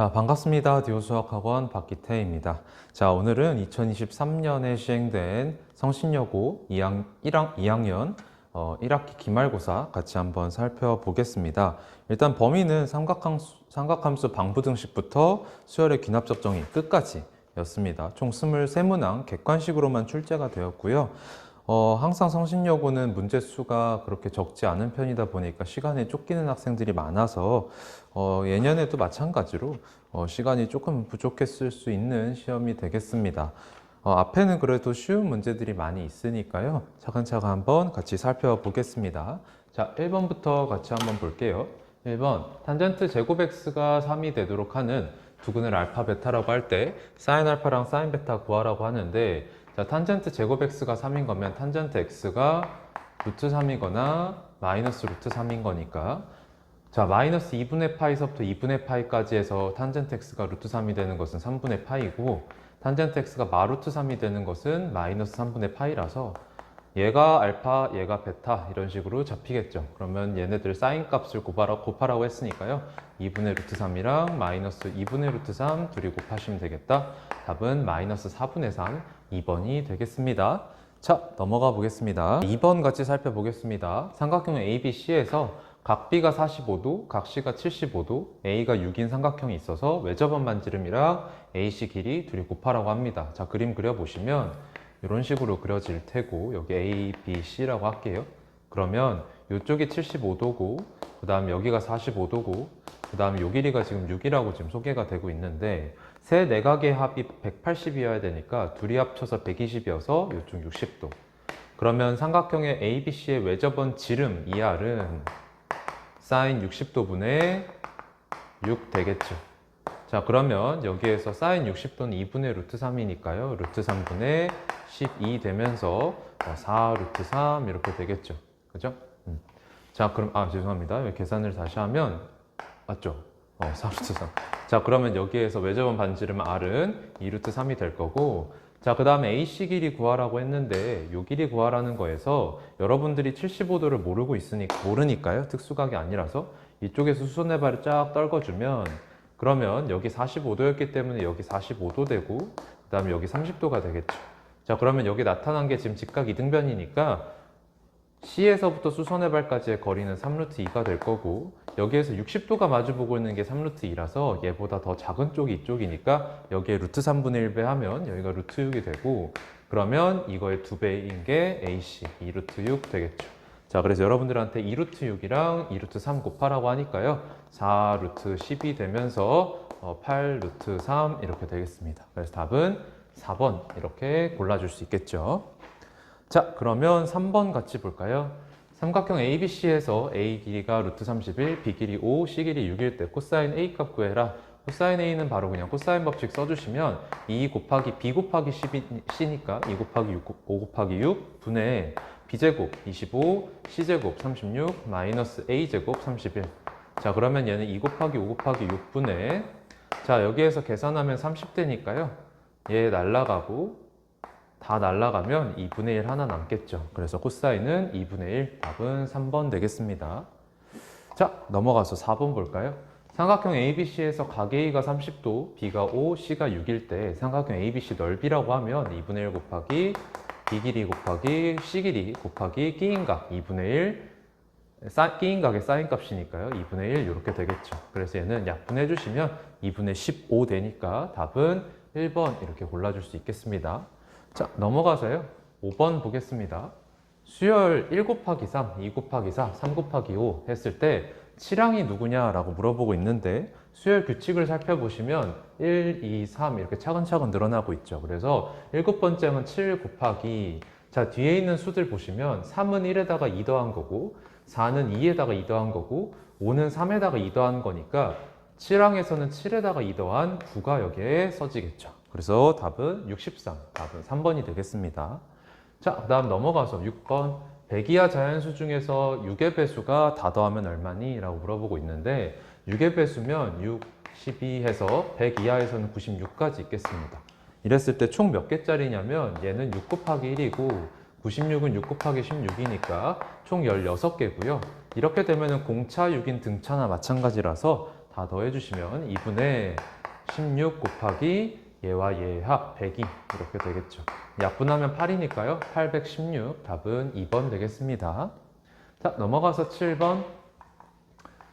자, 반갑습니다. 디오수학학원 박기태입니다. 자, 오늘은 2023년에 시행된 성신여고 2학년 1학기 기말고사 같이 한번 살펴보겠습니다. 일단 범위는 삼각함수 방부등식부터 수열의 귀납적정의 끝까지 였습니다. 총 23문항 객관식으로만 출제가 되었고요. 항상 성신여고는 문제수가 그렇게 적지 않은 편이다 보니까 시간에 쫓기는 학생들이 많아서 예년에도 마찬가지로 시간이 조금 부족했을 수 있는 시험이 되겠습니다. 앞에는 그래도 쉬운 문제들이 많이 있으니까요. 차근차근 한번 같이 살펴보겠습니다. 자, 1번부터 같이 한번 볼게요. 1번, 탄젠트 제곱 x가 3이 되도록 하는 두근을 알파 베타라고 할 때 사인 알파랑 사인 베타 구하라고 하는데, 자, 탄젠트 제곱 x가 3인 거면 탄젠트 x가 루트 3이거나 마이너스 루트 3인 거니까, 자, 마이너스 2분의 파이서부터 2분의 파이까지 해서 탄젠트 x가 루트 3이 되는 것은 3분의 파이고, 탄젠트 x가 마루트 3이 되는 것은 마이너스 3분의 파이라서 얘가 알파, 얘가 베타 이런 식으로 잡히겠죠. 그러면 얘네들 사인 값을 곱하라고 했으니까요. 2분의 루트 3이랑 마이너스 2분의 루트 3 둘이 곱하시면 되겠다. 답은 마이너스 4분의 3, 2번이 되겠습니다. 자, 넘어가 보겠습니다. 2번 같이 살펴보겠습니다. 삼각형 ABC에서 각 B가 45도, 각 C가 75도, A가 6인 삼각형이 있어서 외접원 반지름이랑 AC 길이 둘이 곱하라고 합니다. 자, 그림 그려보시면 이런 식으로 그려질 테고, 여기 A, B, C라고 할게요. 그러면 이쪽이 75도고, 그 다음 여기가 45도고, 그 다음 요 길이가 지금 6이라고 지금 소개가 되고 있는데, 세 내각의 합이 180이어야 되니까 둘이 합쳐서 120이어서 이쪽 60도. 그러면 삼각형의 ABC의 외접원 지름 ER은 사인 60도분의 6 되겠죠. 자, 그러면 여기에서 사인 60도는 2분의 루트 3이니까요. 루트 3분의 12 되면서 4 루트 3 이렇게 되겠죠. 그죠? 자, 그럼, 죄송합니다. 계산을 다시 하면, 맞죠? 4 루트 3. 자, 그러면 여기에서 외접원 반지름 R은 2 루트 3이 될 거고, 자, 그 다음에 AC 길이 구하라고 했는데, 요 길이 구하라는 거에서 여러분들이 75도를 모르니까요. 특수각이 아니라서 이쪽에서 수선해발을 쫙 떨궈주면, 그러면 여기 45도였기 때문에 여기 45도 되고, 그 다음에 여기 30도가 되겠죠. 자, 그러면 여기 나타난 게 지금 직각 이등변이니까 C에서부터 수선해발까지의 거리는 3루트 2가 될 거고, 여기에서 60도가 마주보고 있는 게 3루트 2라서 얘보다 더 작은 쪽이 이쪽이니까 여기에 루트 3분의 1배 하면 여기가 루트 6이 되고, 그러면 이거의 2배인 게 AC 2루트 6 되겠죠. 자, 그래서 여러분들한테 2루트 6이랑 2루트 3 곱하라고 하니까요. 4루트 10이 되면서 8루트 3 이렇게 되겠습니다. 그래서 답은 4번 이렇게 골라줄 수 있겠죠. 자, 그러면 3번 같이 볼까요? 삼각형 ABC에서 A 길이가 루트 31, B 길이 5, C 길이 6일 때 코사인 A 값 구해라. 코사인 A는 바로 그냥 코사인 법칙 써주시면 2 곱하기 B 곱하기 C니까 2 곱하기 5 곱하기 6 분의 B제곱 25, C제곱 36, 마이너스 A제곱 31. 자, 그러면 얘는 2 곱하기 5 곱하기 6분의, 자, 여기에서 계산하면 30대니까요. 얘 날라가고 다 날라가면 2분의 1 하나 남겠죠. 그래서 코사인은 2분의 1, 답은 3번 되겠습니다. 자, 넘어가서 4번 볼까요? 삼각형 ABC에서 각 A가 30도, B가 5, C가 6일 때 삼각형 ABC 넓이라고 하면 2분의 1 곱하기 B 길이 곱하기 C 길이 곱하기 끼인각 2분의 1, 끼인각의 사인 값이니까요. 2분의 1 이렇게 되겠죠. 그래서 얘는 약분해 주시면 2분의 15 되니까 답은 1번 이렇게 골라줄 수 있겠습니다. 자, 넘어가서요. 5번 보겠습니다. 수열 1 곱하기 3, 2 곱하기 4, 3 곱하기 5 했을 때 7항이 누구냐라고 물어보고 있는데, 수열 규칙을 살펴보시면 1, 2, 3 이렇게 차근차근 늘어나고 있죠. 그래서 7번째는 7 곱하기, 자, 뒤에 있는 수들 보시면 3은 1에다가 2 더한 거고, 4는 2에다가 2 더한 거고, 5는 3에다가 2 더한 거니까 7항에서는 7에다가 2 더한 9가 여기에 써지겠죠. 그래서 답은 63, 답은 3번이 되겠습니다. 자, 그 다음 넘어가서 6번. 100 이하 자연수 중에서 6의 배수가 다 더하면 얼마니? 라고 물어보고 있는데, 6의 배수면 6, 12 해서 100 이하에서는 96까지 있겠습니다. 이랬을 때 총 몇 개짜리냐면 얘는 6 곱하기 1이고 96은 6 곱하기 16이니까 총 16개고요. 이렇게 되면 공차 6인 등차나 마찬가지라서 다 더해주시면 2분의 16 곱하기 얘와 얘의 합 102 이렇게 되겠죠. 약분하면 8이니까요. 816 답은 2번 되겠습니다. 자, 넘어가서 7번.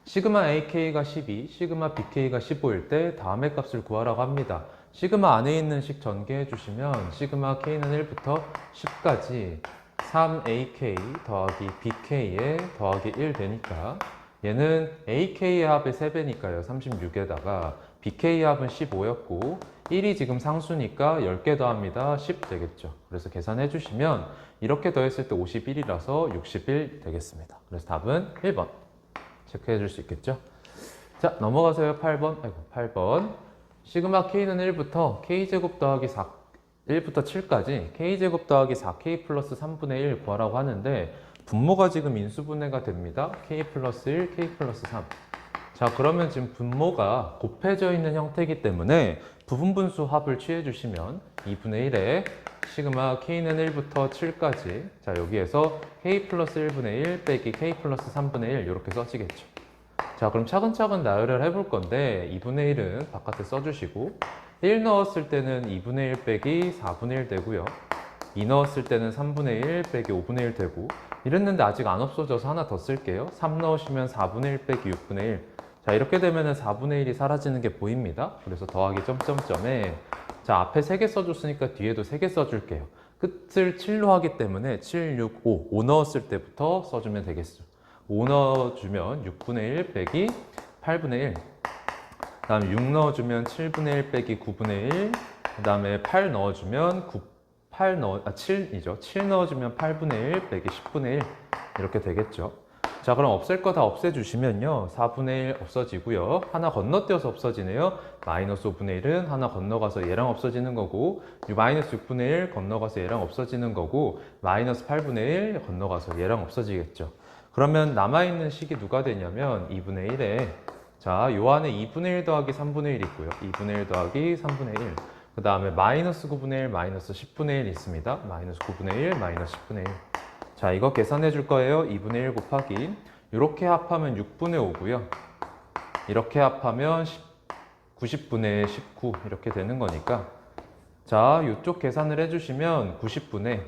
시그마 AK가 12, 시그마 BK가 15일 때 다음의 값을 구하라고 합니다. 시그마 안에 있는 식 전개해 주시면 시그마 K는 1부터 10까지 3AK 더하기 BK에 더하기 1 되니까 얘는 AK의 합의 3배니까요. 36에다가 BK의 합은 15였고 1이 지금 상수니까 10개 더합니다. 10 되겠죠. 그래서 계산해 주시면 이렇게 더했을 때 51이라서 61 되겠습니다. 그래서 답은 1번 체크해 줄 수 있겠죠. 자, 넘어가서요. 8번. 8번. 시그마 K는 1부터 K제곱 더하기 4, 1부터 7까지 K제곱 더하기 4K 플러스 3분의 1 구하라고 하는데 분모가 지금 인수분해가 됩니다. K 플러스 1, K 플러스 3. 자, 그러면 지금 분모가 곱해져 있는 형태이기 때문에 부분분수 합을 취해 주시면 2분의 1에 시그마 K는 1부터 7까지 자, 여기에서 K 플러스 1분의 1 빼기 K 플러스 3분의 1 이렇게 써지겠죠. 자, 그럼 차근차근 나열을 해볼 건데 2분의 1은 바깥에 써주시고 1 넣었을 때는 2분의 1 빼기 4분의 1 되고요. 2 넣었을 때는 3분의 1 빼기 5분의 1 되고 이랬는데 아직 안 없어져서 하나 더 쓸게요. 3 넣으시면 4분의 1 빼기 6분의 1. 자, 이렇게 되면 4분의 1이 사라지는 게 보입니다. 그래서 더하기 점점점에 자, 앞에 3개 써줬으니까 뒤에도 3개 써줄게요. 끝을 7로 하기 때문에 7, 6, 5. 5 넣었을 때부터 써주면 되겠죠. 5 넣어주면 6분의 1 빼기 8분의 1. 그 다음에 6 넣어주면 7분의 1 빼기 9분의 1. 그 다음에 8 넣어주면 7이죠. 7 넣어주면 8분의 1 빼기 10분의 1. 이렇게 되겠죠. 자, 그럼 없앨 거 다 없애주시면요. 4분의 1 없어지고요. 하나 건너뛰어서 없어지네요. 마이너스 5분의 1은 하나 건너가서 얘랑 없어지는 거고 마이너스 6분의 1 건너가서 얘랑 없어지는 거고 마이너스 8분의 1 건너가서 얘랑 없어지겠죠. 그러면 남아있는 식이 누가 되냐면 2분의 1에 자, 요 안에 2분의 1 더하기 3분의 1 있고요. 2분의 1 더하기 3분의 1. 그 다음에 마이너스 9분의 1, 마이너스 10분의 1 있습니다. 마이너스 9분의 1, 마이너스 10분의 1. 자, 이거 계산해 줄 거예요. 2분의 1 곱하기 이렇게 합하면 6분의 5고요. 이렇게 합하면 90분의 19 이렇게 되는 거니까 자, 이쪽 계산을 해주시면 90분의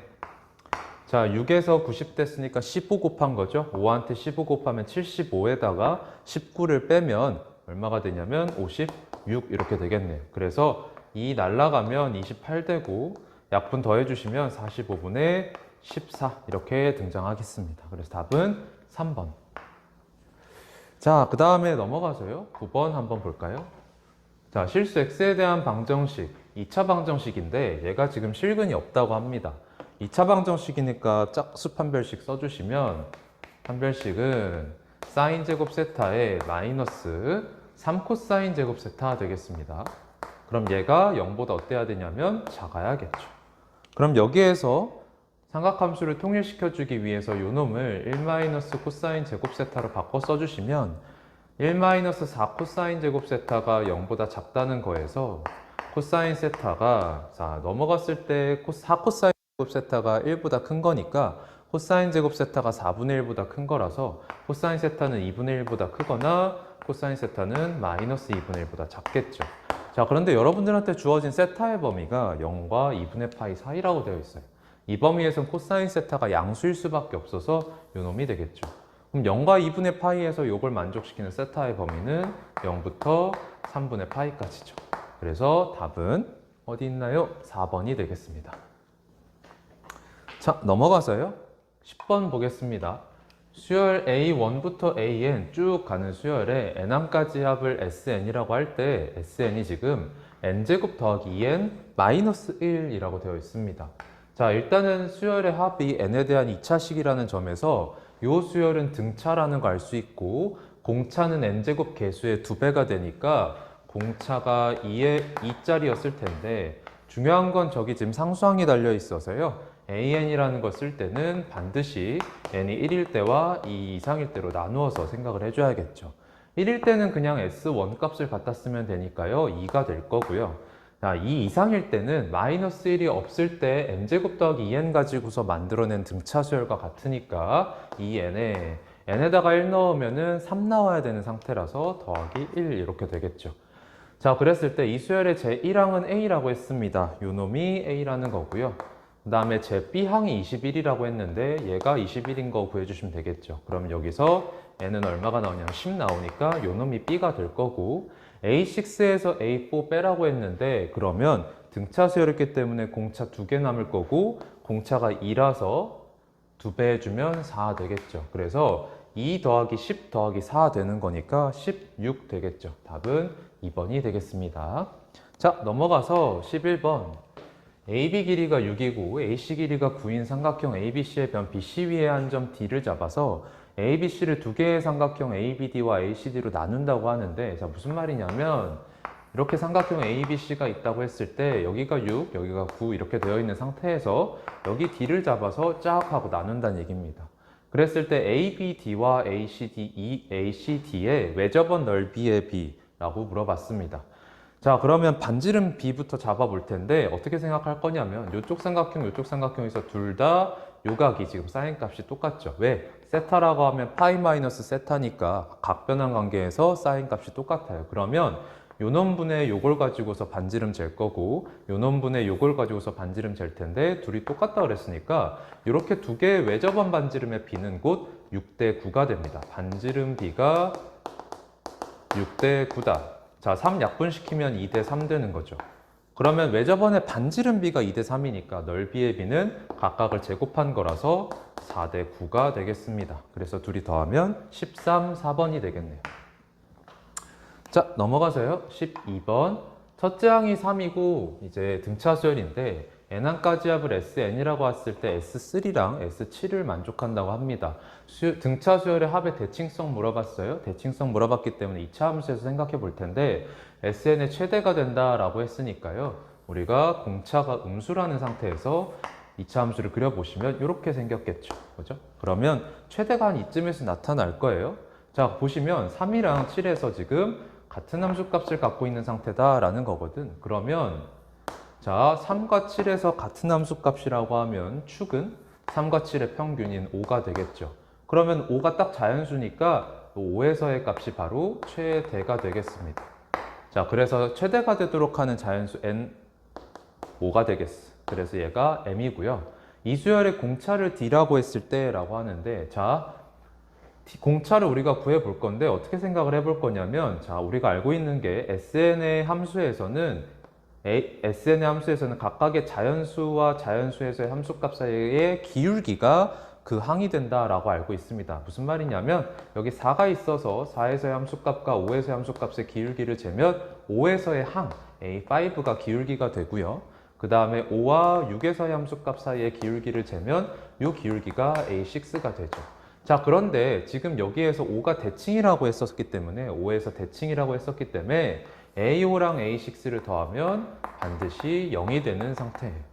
자, 6에서 90 됐으니까 15 곱한 거죠. 5한테 15 곱하면 75에다가 19를 빼면 얼마가 되냐면 56 이렇게 되겠네요. 그래서 2 날라가면 28 되고 약분 더해주시면 45분의 14 이렇게 등장하겠습니다. 그래서 답은 3번. 자, 그 다음에 넘어가서요. 9번 한번 볼까요? 자, 실수 x에 대한 방정식 2차 방정식인데 얘가 지금 실근이 없다고 합니다. 2차 방정식이니까 짝수 판별식 써주시면 판별식은 사인 제곱 세타에 마이너스 3 코사인 제곱 세타 되겠습니다. 그럼 얘가 0보다 어때야 되냐면 작아야겠죠. 그럼 여기에서 삼각함수를 통일시켜주기 위해서 요 놈을 1 코사인 제곱 세타로 바꿔 써주시면 1 4 코사인 제곱 세타가 0보다 작다는 거에서 코사인 세타가 자 넘어갔을 때 4 코사인 제곱 세타가 1보다 큰 거니까 코사인 제곱 세타가 4분의 1보다 큰 거라서 코사인 세타는 2분의 1보다 크거나 코사인 세타는 마이너스 2분의 1보다 작겠죠. 자, 그런데 여러분들한테 주어진 세타의 범위가 0과 2분의 파이 사이라고 되어 있어요. 이 범위에선 코사인 세타가 양수일 수밖에 없어서 요 놈이 되겠죠. 그럼 0과 2분의 파이에서 요걸 만족시키는 세타의 범위는 0부터 3분의 파이까지죠. 그래서 답은 어디 있나요? 4번이 되겠습니다. 자, 넘어가서요. 10번 보겠습니다. 수열 A1부터 AN 쭉 가는 수열에 n함까지 합을 SN이라고 할 때 SN이 지금 n제곱 더하기 2n 마이너스 1이라고 되어 있습니다. 자, 일단은 수열의 합이 n에 대한 2차식이라는 점에서 이 수열은 등차라는 거 알 수 있고 공차는 n제곱 개수의 2배가 되니까 공차가 2짜리였을 텐데 중요한 건 저기 지금 상수항이 달려 있어서요. AN이라는 걸 쓸 때는 반드시 n이 1일 때와 2 이상일 때로 나누어서 생각을 해줘야겠죠. 1일 때는 그냥 S1 값을 갖다 쓰면 되니까요. 2가 될 거고요. 자, 2 이상일 때는 마이너스 1이 없을 때 n제곱 더하기 2n 가지고서 만들어낸 등차 수열과 같으니까 2n에 n에다가 1 넣으면은 3 나와야 되는 상태라서 더하기 1 이렇게 되겠죠. 자, 그랬을 때 이 수열의 제 1항은 A라고 했습니다. 요 놈이 A라는 거고요. 그 다음에 제 B항이 21이라고 했는데 얘가 21인 거 구해주시면 되겠죠. 그럼 여기서 n은 얼마가 나오냐면 10 나오니까 요 놈이 B가 될 거고 A6에서 A4 빼라고 했는데 그러면 등차 수열했기 때문에 공차 2개 남을 거고 공차가 2라서 2배 해주면 4 되겠죠. 그래서 2 더하기 10 더하기 4 되는 거니까 16 되겠죠. 답은 2번이 되겠습니다. 자, 넘어가서 11번. AB 길이가 6이고 AC 길이가 9인 삼각형 ABC의 변 BC 위에 한 점 D를 잡아서 ABC를 두 개의 삼각형 ABD와 ACD로 나눈다고 하는데, 자, 무슨 말이냐면 이렇게 삼각형 ABC가 있다고 했을 때 여기가 6, 여기가 9 이렇게 되어 있는 상태에서 여기 D를 잡아서 쫙 하고 나눈다는 얘기입니다. 그랬을 때 ABD와 ACD의 외접원 넓이의 B라고 물어봤습니다. 자, 그러면 반지름 B부터 잡아볼 텐데 어떻게 생각할 거냐면 이쪽 삼각형, 이쪽 삼각형에서 둘 다 요각이 지금 사인 값이 똑같죠. 왜? 세타라고 하면 파이 마이너스 세타니까 각변환 관계에서 사인 값이 똑같아요. 그러면 요 놈분의 요걸 가지고서 반지름 잴 거고 요 놈분의 요걸 가지고서 반지름 잴 텐데 둘이 똑같다 그랬으니까 이렇게 두 개의 외접원 반지름의 B는 곧 6대 9가 됩니다. 반지름 B가 6대 9다. 자, 3 약분시키면 2대 3 되는 거죠. 그러면 외접원의 반지름 B가 2대 3이니까 넓이의 B는 각각을 제곱한 거라서 4대 9가 되겠습니다. 그래서 둘이 더하면 13, 4번이 되겠네요. 자, 넘어가서요. 12번. 첫째 항이 3이고 이제 등차 수열인데 n항까지 합을 SN이라고 했을 때 S3랑 S7을 만족한다고 합니다. 등차 수열의 합의 대칭성 물어봤어요. 대칭성 물어봤기 때문에 2차 함수에서 생각해 볼 텐데 SN의 최대가 된다라고 했으니까요. 우리가 공차가 음수라는 상태에서 2차 함수를 그려보시면 이렇게 생겼겠죠. 그죠? 그러면 최대가 한 이쯤에서 나타날 거예요. 자, 보시면 3이랑 7에서 지금 같은 함수값을 갖고 있는 상태다라는 거거든. 그러면 자, 3과 7에서 같은 함수값이라고 하면 축은 3과 7의 평균인 5가 되겠죠. 그러면 5가 딱 자연수니까 5에서의 값이 바로 최대가 되겠습니다. 자, 그래서 최대가 되도록 하는 자연수 n 5가 되겠어. 그래서 얘가 m이고요. 이 수열의 공차를 d라고 했을 때라고 하는데, 자, 공차를 우리가 구해 볼 건데 어떻게 생각을 해볼 거냐면, 자, 우리가 알고 있는 게 SN의 함수에서는 각각의 자연수와 자연수에서의 함수값 사이의 기울기가 그 항이 된다라고 알고 있습니다. 무슨 말이냐면 여기 4가 있어서 4에서의 함수값과 5에서의 함수값의 기울기를 재면 5에서의 항 A5가 기울기가 되고요. 그 다음에 5와 6에서의 함수값 사이의 기울기를 재면 이 기울기가 A6가 되죠. 자, 그런데 지금 여기에서 5가 대칭이라고 했었기 때문에 5에서 대칭이라고 했었기 때문에 A5랑 A6를 더하면 반드시 0이 되는 상태예요.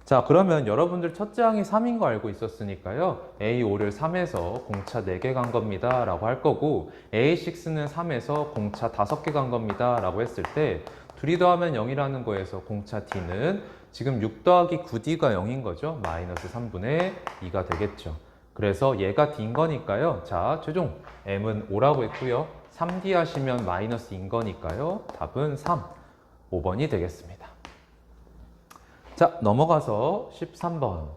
자, 그러면 여러분들 첫째 항이 3인 거 알고 있었으니까요. A5를 3에서 공차 4개 간 겁니다 라고 할 거고 A6는 3에서 공차 5개 간 겁니다 라고 했을 때 둘이 더하면 0이라는 거에서 공차 D는 지금 6 더하기 9D가 0인 거죠. 마이너스 3분의 2가 되겠죠. 그래서 얘가 D인 거니까요. 자, 최종 M은 5라고 했고요. 3D 하시면 마이너스인 거니까요. 답은 3, 5번이 되겠습니다. 자, 넘어가서 13번.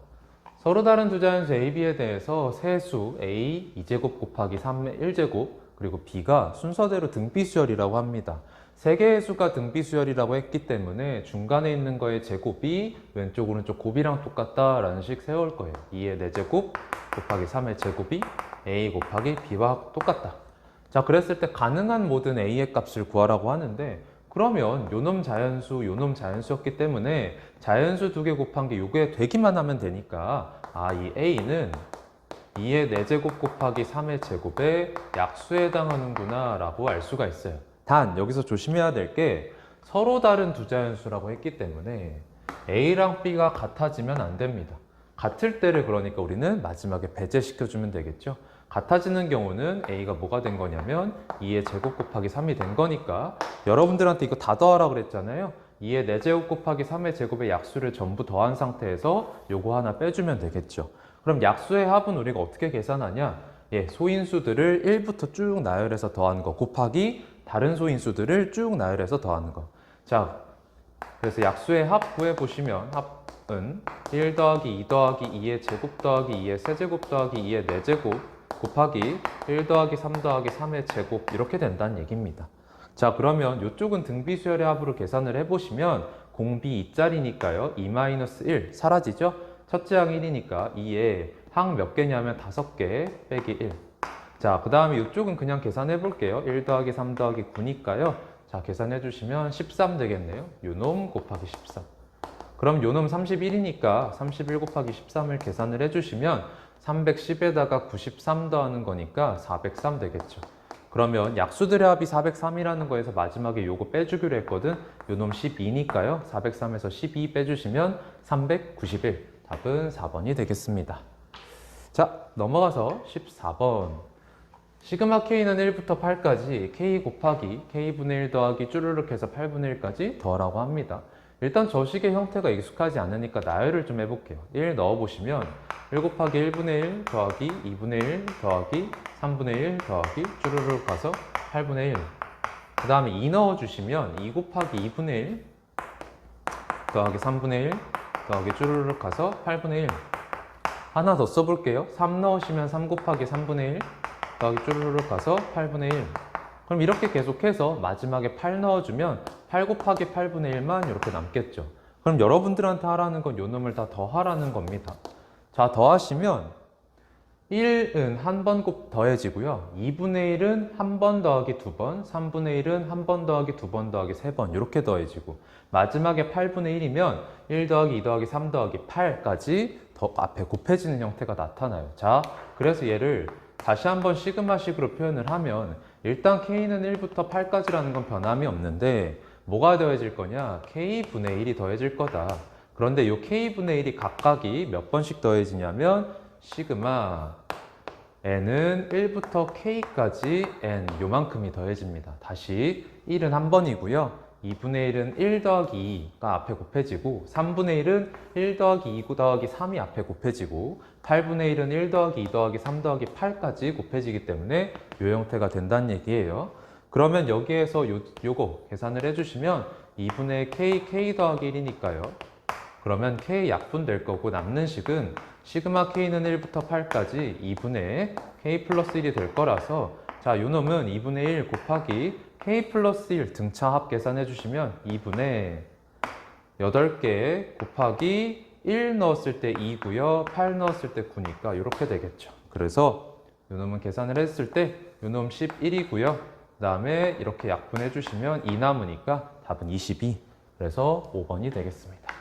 서로 다른 두 자연수 A, B에 대해서 세수 A 2제곱 곱하기 3의 1제곱 그리고 B가 순서대로 등비수열이라고 합니다. 세 개의 수가 등비수열이라고 했기 때문에 중간에 있는 거의 제곱이 왼쪽 오른쪽 곱이랑 똑같다라는 식 세울 거예요. 2의 4제곱 곱하기 3의 제곱이 A 곱하기 B와 똑같다. 자, 그랬을 때 가능한 모든 A의 값을 구하라고 하는데 그러면 요놈 자연수, 요놈 자연수였기 때문에 자연수 2개 곱한 게 요게 되기만 하면 되니까 이 A는 2의 4제곱 곱하기 3의 제곱의 약수에 해당하는구나 라고 알 수가 있어요. 단 여기서 조심해야 될 게 서로 다른 두 자연수라고 했기 때문에 A랑 B가 같아지면 안 됩니다. 같을 때를 그러니까 우리는 마지막에 배제시켜주면 되겠죠. 같아지는 경우는 A가 뭐가 된 거냐면 2의 제곱 곱하기 3이 된 거니까 여러분들한테 이거 다 더하라 그랬잖아요. 2의 4제곱 곱하기 3의 제곱의 약수를 전부 더한 상태에서 요거 하나 빼주면 되겠죠. 그럼 약수의 합은 우리가 어떻게 계산하냐? 소인수들을 1부터 쭉 나열해서 더하는 거 곱하기 다른 소인수들을 쭉 나열해서 더하는 거. 자, 그래서 약수의 합 구해보시면 합은 1 더하기 2 더하기 2의 제곱 더하기 2의 세제곱 더하기 2의 4제곱 곱하기 1 더하기 3 더하기 3의 제곱 이렇게 된다는 얘기입니다. 자, 그러면 이쪽은 등비수열의 합으로 계산을 해보시면 공비 2짜리니까요. 2-1 사라지죠? 첫째 항 1이니까 2에 항 몇 개냐면 5개 빼기 1. 자, 그 다음에 이쪽은 그냥 계산해 볼게요. 1 더하기 3 더하기 9니까요. 자, 계산해 주시면 13 되겠네요. 요놈 곱하기 13. 그럼 요놈 31이니까 31 곱하기 13을 계산을 해주시면 310에다가 93 더하는 거니까 403 되겠죠. 그러면 약수들의 합이 403이라는 거에서 마지막에 요거 빼주기로 했거든. 요놈 12니까요. 403에서 12 빼주시면 391. 답은 4번이 되겠습니다. 자, 넘어가서 14번. 시그마 K는 1부터 8까지 K 곱하기 K분의 1 더하기 쭈르륵 해서 8분의 1까지 더하라고 합니다. 일단 저식의 형태가 익숙하지 않으니까 나열을 좀 해볼게요. 1 넣어보시면 1 곱하기 1분의 1 더하기 2분의 1 더하기 3분의 1 더하기 쭈르륵 가서 8분의 1. 그 다음에 2 넣어주시면 2 곱하기 2분의 1 더하기 3분의 1 더하기 쭈르륵 가서 8분의 1. 하나 더 써볼게요. 3 넣으시면 3 곱하기 3분의 1 더하기 쭈르륵 가서 8분의 1. 그럼 이렇게 계속해서 마지막에 8 넣어주면 8 곱하기 8분의 1만 이렇게 남겠죠. 그럼 여러분들한테 하라는 건 요 놈을 다 더하라는 겁니다. 자, 더하시면 1은 한 번 더해지고요. 2분의 1은 한 번 더하기 2번, 3분의 1은 한 번 더하기 2번 더하기 3번 이렇게 더해지고 마지막에 8분의 1이면 1 더하기 2 더하기 3 더하기 8까지 더 앞에 곱해지는 형태가 나타나요. 자, 그래서 얘를 다시 한번 시그마식으로 표현을 하면 일단 K는 1부터 8까지라는 건 변함이 없는데 뭐가 더해질 거냐? K분의 1이 더해질 거다. 그런데 이 K분의 1이 각각이 몇 번씩 더해지냐면 시그마 n은 1부터 k까지 n 요만큼이 더해집니다. 다시 1은 한 번이고요. 2분의 1은 1 더하기 2가 앞에 곱해지고 3분의 1은 1 더하기 2 더하기 3이 앞에 곱해지고 8분의 1은 1 더하기 2 더하기 3 더하기 8까지 곱해지기 때문에 이 형태가 된다는 얘기예요. 그러면 여기에서 요거 계산을 해주시면 2분의 k 더하기 1이니까요. 그러면 k 약분 될 거고 남는 식은 시그마 k는 1부터 8까지 2분의 k 플러스 1이 될 거라서 자, 요 놈은 2분의 1 곱하기 k 플러스 1 등차 합 계산해 주시면 2분의 8개 곱하기 1 넣었을 때 2고요. 8 넣었을 때 9니까 이렇게 되겠죠. 그래서 요 놈은 계산을 했을 때 요 놈 11이고요. 그 다음에 이렇게 약분해 주시면 2 남으니까 답은 22. 그래서 5번이 되겠습니다.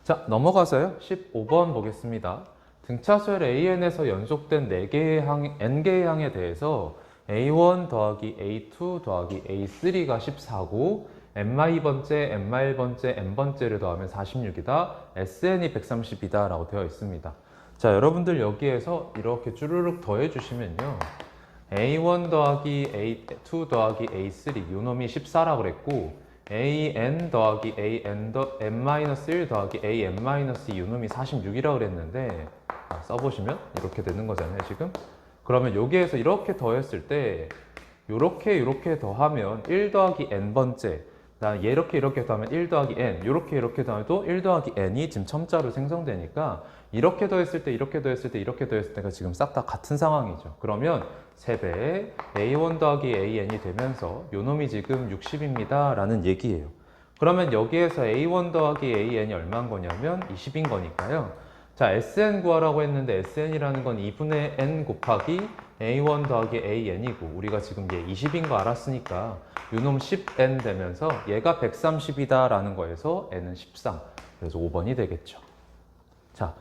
자, 넘어가서요. 15번 보겠습니다. 등차수열 AN에서 연속된 4개의 항, N개의 항에 대해서 A1 더하기 A2 더하기 A3가 14고 N-2번째, N-1번째, N번째를 더하면 46이다. SN이 130이다 라고 되어 있습니다. 자, 여러분들 여기에서 이렇게 쭈르륵 더해 주시면요. A1 더하기 A2 더하기 A3 요 놈이 14라고 그랬고 AN 더하기 AN-1 더하기 AN-2 요놈이 46이라고 그랬는데 써보시면 이렇게 되는 거잖아요 지금. 그러면 여기에서 이렇게 더했을 때 요렇게 더하면 1 더하기 n번째, 그다음 이렇게 더하면 1 더하기 n, 요렇게 더해도 1 더하기 n이 지금 첨자로 생성되니까 이렇게 더했을 때 이렇게 더했을 때가 지금 싹 다 같은 상황이죠. 그러면 3배 a1 더하기 an이 되면서 요놈이 지금 60입니다 라는 얘기예요. 그러면 여기에서 a1 더하기 an이 얼마인 거냐면 20인 거니까요. 자, SN 구하라고 했는데 SN이라는 건 2분의 n 곱하기 A1 더하기 AN이고 우리가 지금 얘 20인 거 알았으니까 요놈 10n 되면서 얘가 130이다 라는 거에서 n은 13. 그래서 5번이 되겠죠. 자,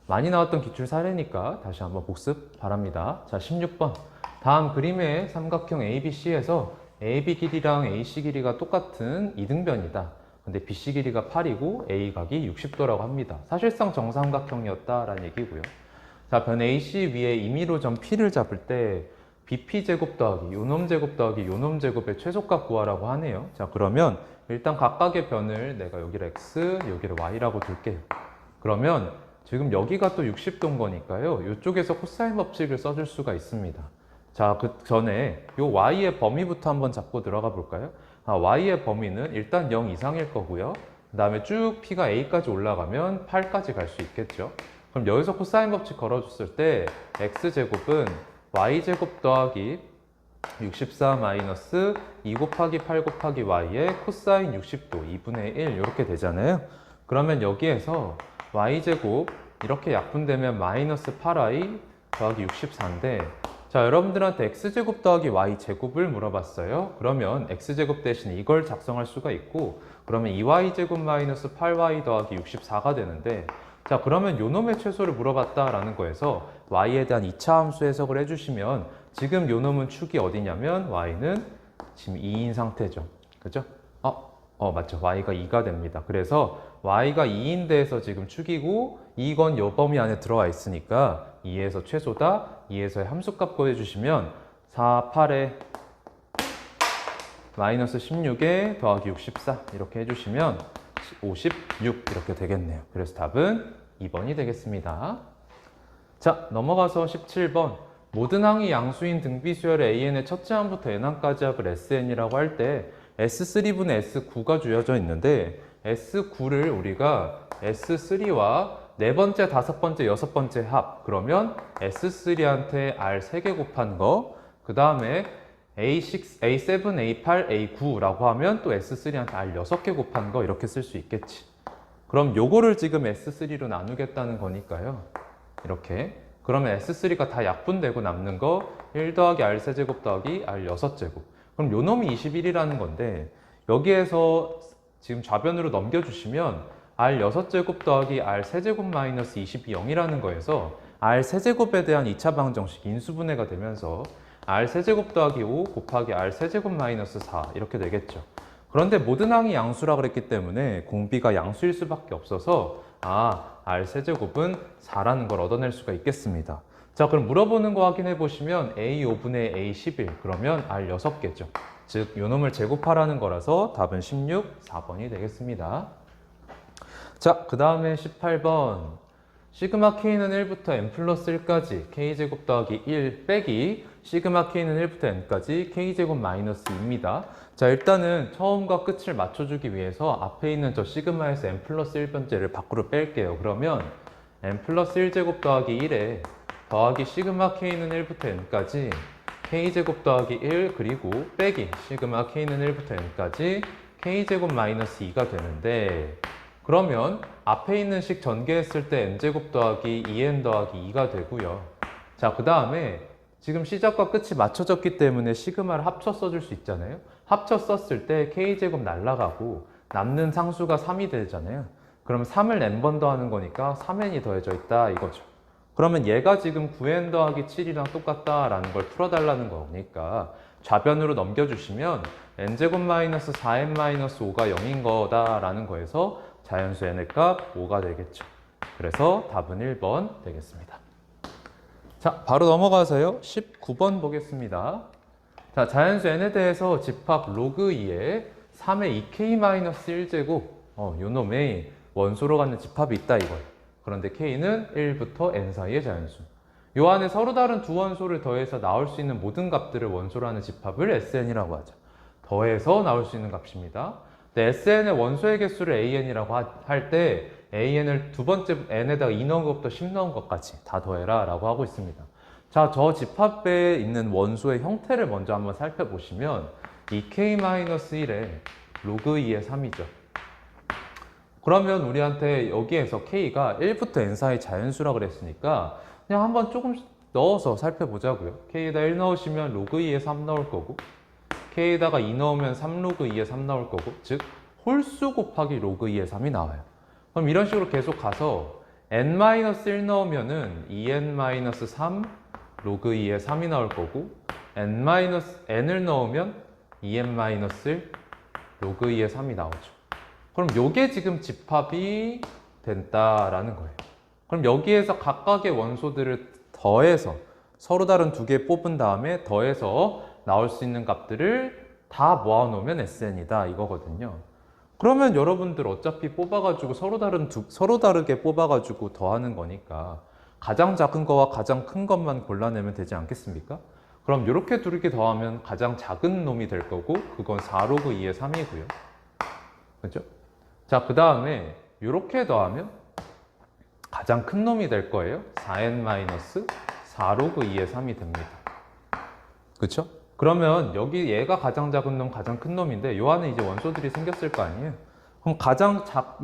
많이 나왔던 기출 사례니까 다시 한번 복습 바랍니다. 자, 16번. 다음 그림의 삼각형 ABC에서 AB 길이랑 AC 길이가 똑같은 이등변이다. 근데 BC 길이가 8이고 A 각이 60도라고 합니다. 사실상 정삼각형이었다라는 얘기고요. 자, 변 AC 위에 임의로 점 P를 잡을 때 BP 제곱 더하기 요놈 제곱 더하기 요놈 제곱의 최소값 구하라고 하네요. 자, 그러면 일단 각각의 변을 내가 여기를 X, 여기를 Y라고 둘게요. 그러면 지금 여기가 또 60도인 거니까요. 이쪽에서 코사인 법칙을 써줄 수가 있습니다. 자, 그 전에 이 y의 범위부터 한번 잡고 들어가 볼까요? y의 범위는 일단 0 이상일 거고요. 그 다음에 쭉 p가 a까지 올라가면 8까지 갈 수 있겠죠. 그럼 여기서 코사인 법칙 걸어줬을 때 x제곱은 y제곱 더하기 64 마이너스 2 곱하기 8 곱하기 y의 코사인 60도 2분의 1 이렇게 되잖아요. 그러면 여기에서 y제곱 이렇게 약분되면 마이너스 8y 더하기 64인데, 자, 여러분들한테 x제곱 더하기 y제곱을 물어봤어요. 그러면 x제곱 대신에 이걸 작성할 수가 있고, 그러면 2y제곱 마이너스 8y 더하기 64가 되는데, 자, 그러면 요놈의 최소를 물어봤다라는 거에서 y에 대한 2차 함수 해석을 해주시면 지금 요놈은 축이 어디냐면 y는 지금 2인 상태죠. 그죠? 맞죠. y가 2가 됩니다. 그래서 y가 2인 데에서 지금 축이고 2건 요 범위 안에 들어와 있으니까 2에서 최소다. 2에서의 함수값 구해주시면 4, 8에 마이너스 16에 더하기 64 이렇게 해주시면 56 이렇게 되겠네요. 그래서 답은 2번이 되겠습니다. 자, 넘어가서 17번. 모든 항이 양수인 등비수열의 AN의 첫째 항부터 n항까지 합을 SN이라고 할 때 S3분의 S9가 주어져 있는데 S9를 우리가 S3와 네 번째, 다섯 번째, 여섯 번째 합, 그러면 S3한테 R 3개 곱한 거, 그 다음에 A6, A7, A8, A9라고 하면 또 S3한테 R 6개 곱한 거 이렇게 쓸 수 있겠지. 그럼 요거를 지금 S3로 나누겠다는 거니까요. 이렇게. 그러면 S3가 다 약분되고 남는 거 1 더하기 R 세제곱 더하기 R 6제곱. 그럼 요 놈이 21이라는 건데 여기에서 지금 좌변으로 넘겨주시면 R 6제곱 더하기 R 세제곱 마이너스 22 0이라는 거에서 R 세제곱에 대한 2차 방정식 인수분해가 되면서 R 세제곱 더하기 5 곱하기 R 세제곱 마이너스 4 이렇게 되겠죠. 그런데 모든 항이 양수라 그랬기 때문에 공비가 양수일 수밖에 없어서 R 세제곱은 4라는 걸 얻어낼 수가 있겠습니다. 자, 그럼 물어보는 거 확인해 보시면 A 5분의 A 11 그러면 R 6개죠. 즉 요놈을 제곱하라는 거라서 답은 16, 4번이 되겠습니다. 자, 그 다음에 18번. 시그마 K는 1부터 N 플러스 1까지 K제곱 더하기 1 빼기 시그마 K는 1부터 N까지 K제곱 마이너스 2입니다. 자, 일단은 처음과 끝을 맞춰주기 위해서 앞에 있는 저 시그마에서 N 플러스 1번째를 밖으로 뺄게요. 그러면 N 플러스 1제곱 더하기 1에 더하기 시그마 K는 1부터 N까지 K제곱 더하기 1 그리고 빼기 시그마 K는 1부터 N까지 K제곱 마이너스 2가 되는데, 그러면 앞에 있는 식 전개했을 때 n제곱 더하기 2n 더하기 2가 되고요. 자, 그 다음에 지금 시작과 끝이 맞춰졌기 때문에 시그마를 합쳐 써줄 수 있잖아요. 합쳐 썼을 때 k제곱 날라가고 남는 상수가 3이 되잖아요. 그럼 3을 n번 더하는 거니까 3n이 더해져 있다 이거죠. 그러면 얘가 지금 9n 더하기 7이랑 똑같다라는 걸 풀어달라는 거니까 좌변으로 넘겨주시면 n제곱 마이너스 4n 마이너스 5가 0인 거다라는 거에서 자연수 n의 값 5가 되겠죠. 그래서 답은 1번 되겠습니다. 자, 바로 넘어가서요. 19번 보겠습니다. 자, 자연수 n에 대해서 집합 로그 2에 3의 2k-1제곱 요 놈의 원소로 갖는 집합이 있다 이거예요. 그런데 k는 1부터 n 사이의 자연수. 요 안에 서로 다른 두 원소를 더해서 나올 수 있는 모든 값들을 원소로 하는 집합을 SN이라고 하죠. 더해서 나올 수 있는 값입니다. SN의 원소의 개수를 AN이라고 할 때 AN을 두 번째 n에다가 2 넣은 것부터 10 넣은 것까지 다 더해라 라고 하고 있습니다. 자, 저 집합에 있는 원소의 형태를 먼저 한번 살펴보시면 2k-1에 로그 2의 3이죠. 그러면 우리한테 여기에서 k가 1부터 n 사이 자연수라 그랬으니까 그냥 한번 조금 넣어서 살펴보자고요. k에다 1 넣으시면 로그 2의 3 나올 거고, k에다가 2 넣으면 3 로그 2의 3 나올 거고, 즉 홀수 곱하기 로그 2의 3이 나와요. 그럼 이런 식으로 계속 가서 n-1 넣으면은 2n-3 로그 2의 3이 나올 거고, n을 넣으면 2n-1 로그 2의 3이 나오죠. 그럼 요게 지금 집합이 된다라는 거예요. 그럼 여기에서 각각의 원소들을 더해서 서로 다른 두 개 뽑은 다음에 더해서 나올 수 있는 값들을 다 모아놓으면 SN이다 이거거든요. 그러면 여러분들 어차피 뽑아가지고 서로 다르게 뽑아가지고 더하는 거니까 가장 작은 거와 가장 큰 것만 골라내면 되지 않겠습니까? 그럼 이렇게 두 개 더하면 가장 작은 놈이 될 거고 그건 4로그 2의 3이고요. 그죠? 자, 그 다음에 이렇게 더하면 가장 큰 놈이 될 거예요. 4n-4로그 2의 3이 됩니다. 그쵸? 그러면 여기 얘가 가장 작은 놈, 가장 큰 놈인데 요 안에 이제 원소들이 생겼을 거 아니에요? 그럼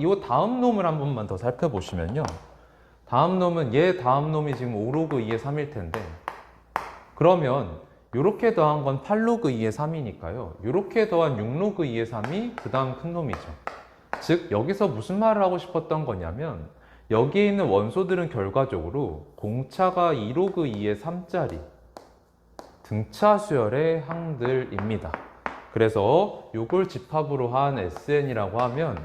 요 다음 놈을 한 번만 더 살펴보시면요. 다음 놈은 얘 다음 놈이 지금 5로그 2의 3일 텐데 그러면 요렇게 더한 건 8로그 2의 3이니까요. 요렇게 더한 6로그 2의 3이 그 다음 큰 놈이죠. 즉 여기서 무슨 말을 하고 싶었던 거냐면 여기에 있는 원소들은 결과적으로 공차가 2로그 2의 3짜리 등차 수열의 항들입니다. 그래서 요걸 집합으로 한 SN이라고 하면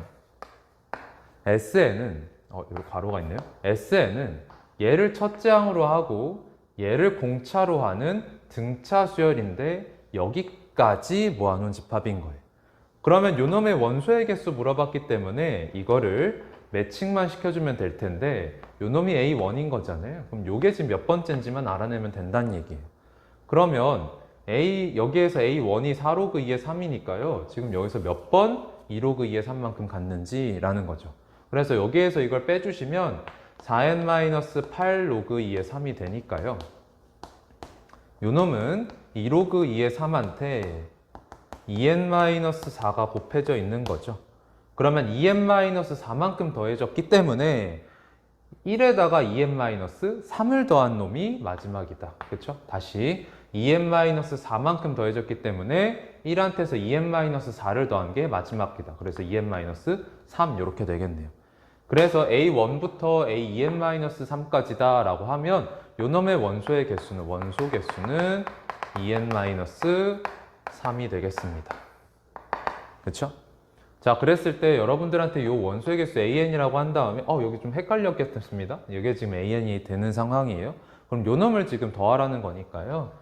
SN은 여기 괄호가 있네요. SN은 얘를 첫째 항으로 하고 얘를 공차로 하는 등차 수열인데 여기까지 모아놓은 집합인 거예요. 그러면 요놈의 원소의 개수 물어봤기 때문에 이거를 매칭만 시켜주면 될 텐데 요놈이 A1인 거잖아요. 그럼 요게 지금 몇 번째인지만 알아내면 된다는 얘기예요. 그러면 여기에서 A1이 4로그 2의 3이니까요. 지금 여기서 몇 번 2로그 2의 3만큼 갔는지 라는 거죠. 그래서 여기에서 이걸 빼주시면 4n-8로그 2의 3이 되니까요. 요놈은 2로그 2의 3한테 2n-4가 곱해져 있는 거죠. 그러면 2n-4만큼 더해졌기 때문에 1에다가 2n-3을 더한 놈이 마지막이다. 그렇죠? 다시 2n-4만큼 더해졌기 때문에 1한테서 2n-4를 더한 게 마지막이다. 그래서 2n-3 이렇게 되겠네요. 그래서 A1부터 A2n-3까지다 라고 하면 요놈의 원소 개수는 2n-3이 되겠습니다. 그렇죠? 자, 그랬을 때 여러분들한테 이 원소의 개수 AN이라고 한 다음에 여기 좀 헷갈렸겠습니다. 이게 지금 AN이 되는 상황이에요. 그럼 요 놈을 지금 더하라는 거니까요.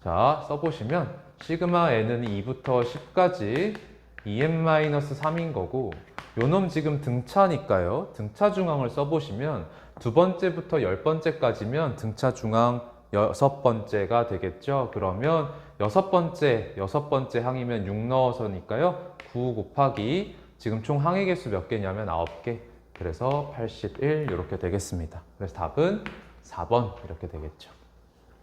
자, 써보시면 시그마 n은 2부터 10까지 2n-3인 거고 요 놈 지금 등차니까요. 등차 중앙을 써보시면 두 번째부터 10번째까지면 등차 중앙 6번째가 되겠죠. 그러면 여섯 번째 항이면 6 넣어서니까요. 9 곱하기 지금 총 항의 개수 몇 개냐면 9개. 그래서 81 이렇게 되겠습니다. 그래서 답은 4번 이렇게 되겠죠.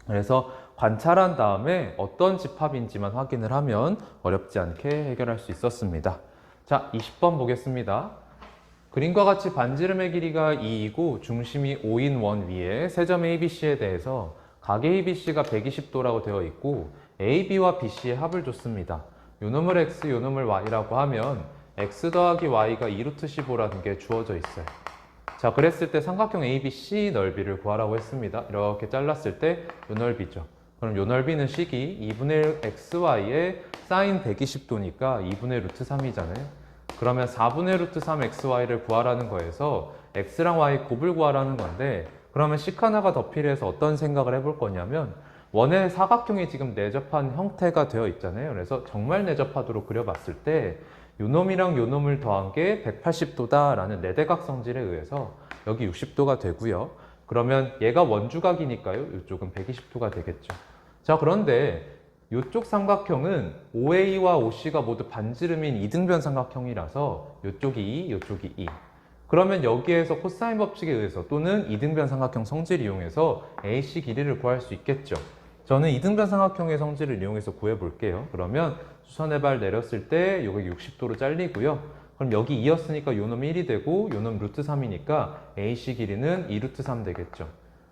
그래서 관찰한 다음에 어떤 집합인지만 확인을 하면 어렵지 않게 해결할 수 있었습니다. 자, 20번 보겠습니다. 그림과 같이 반지름의 길이가 2이고 중심이 5인 원 위에 세 점 ABC에 대해서 각 ABC가 120도라고 되어 있고 AB와 BC의 합을 줬습니다. 요놈을 X, 요놈을 Y라고 하면 X 더하기 Y가 2루트 15라는 게 주어져 있어요. 자, 그랬을 때 삼각형 ABC 넓이를 구하라고 했습니다. 이렇게 잘랐을 때 요 넓이죠. 그럼 요 넓이는 식이 2분의 1 XY에 사인 120도니까 2분의 루트 3이잖아요. 그러면 4분의 루트 3 XY를 구하라는 거에서 X랑 Y 곱을 구하라는 건데 그러면 식 하나가 더 필요해서 어떤 생각을 해볼 거냐면 원의 사각형이 지금 내접한 형태가 되어 있잖아요. 그래서 정말 내접하도록 그려봤을 때 요놈이랑 요놈을 더한 게 180도다 라는 내대각 성질에 의해서 여기 60도가 되고요. 그러면 얘가 원주각이니까요. 이쪽은 120도가 되겠죠. 자, 그런데 이쪽 삼각형은 OA와 OC가 모두 반지름인 이등변 삼각형이라서 이쪽이 2, 이쪽이 2. 그러면 여기에서 코사인 법칙에 의해서 또는 이등변 삼각형 성질을 이용해서 AC 길이를 구할 수 있겠죠. 저는 이등변 삼각형의 성질을 이용해서 구해볼게요. 그러면 수선의 발 내렸을 때 이게 60도로 잘리고요. 그럼 여기 2였으니까 요놈 1이 되고 요놈 루트 3이니까 AC 길이는 2루트 3 되겠죠.